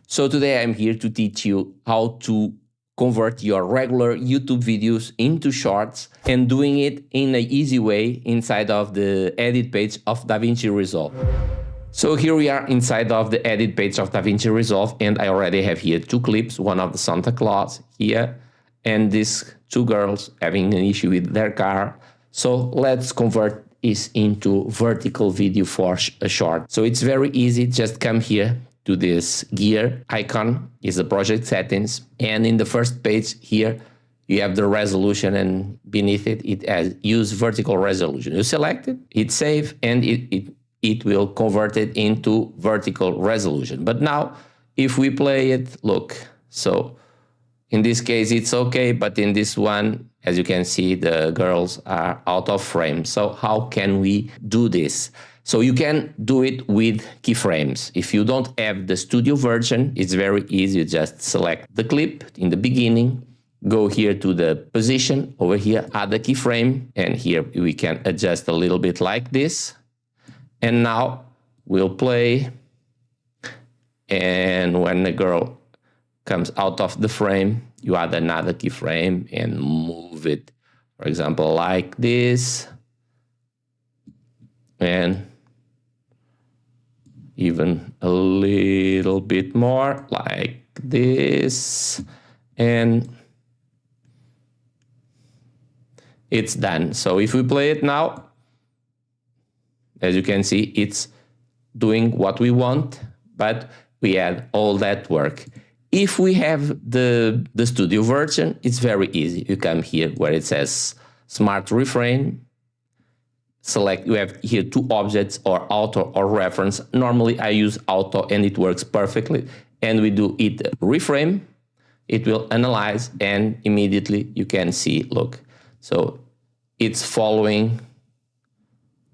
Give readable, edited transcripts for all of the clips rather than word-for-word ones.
So today I'm here to teach you how to convert your regular YouTube videos into shorts and doing it in an easy way inside of the edit page of Davinci Resolve. So here we are inside of the edit page of Davinci Resolve, and I already have here two clips, one of the Santa Claus here and these two girls having an issue with their car. So let's convert this into vertical video for a short. So it's very easy, just come here to this gear icon, is the project settings, and in the first page here you have the resolution, and beneath it it has use vertical resolution. You select it, hit save, and it will convert it into vertical resolution. But now if we play it, look, so in this case it's okay, but in this one, as you can see, the girls are out of frame. So how can we do this? So you can do it with keyframes. If you don't have the studio version, it's very easy. You just select the clip in the beginning, go here to the position, over here add a keyframe, and here we can adjust a little bit like this. And now we'll play, and when the girl comes out of the frame, you add another keyframe and move it, for example, like this, and even a little bit more like this, and it's done. So if we play it now, as you can see, it's doing what we want, but we had all that work. If we have the studio version, it's very easy. You come here where it says Smart Reframe, select, you have here two objects, or auto or reference. Normally I use auto and it works perfectly. And we do it reframe, it will analyze, and immediately you can see, look, so it's following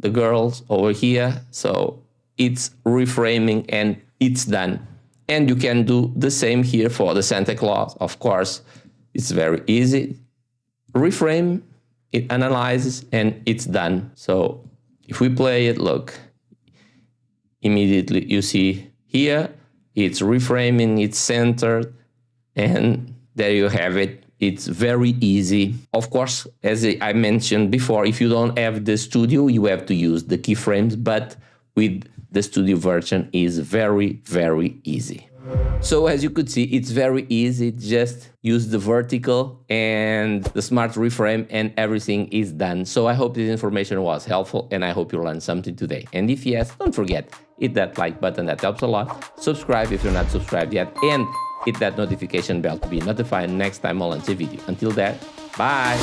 the girls over here. So it's reframing and it's done. And you can do the same here for the Santa Claus. Of course, it's very easy. Reframe, it analyzes, and it's done. So if we play it, look, immediately you see here, it's reframing, it's centered, and there you have it. It's very easy. Of course, as I mentioned before, if you don't have the studio, you have to use the keyframes, but with the studio version is very, very easy. So as you could see, it's very easy. Just use the vertical and the Smart Reframe and everything is done. So I hope this information was helpful and I hope you learned something today. And if yes, don't forget, hit that like button, that helps a lot. Subscribe if you're not subscribed yet, and hit that notification bell to be notified next time I'll launch a video. Until then, bye!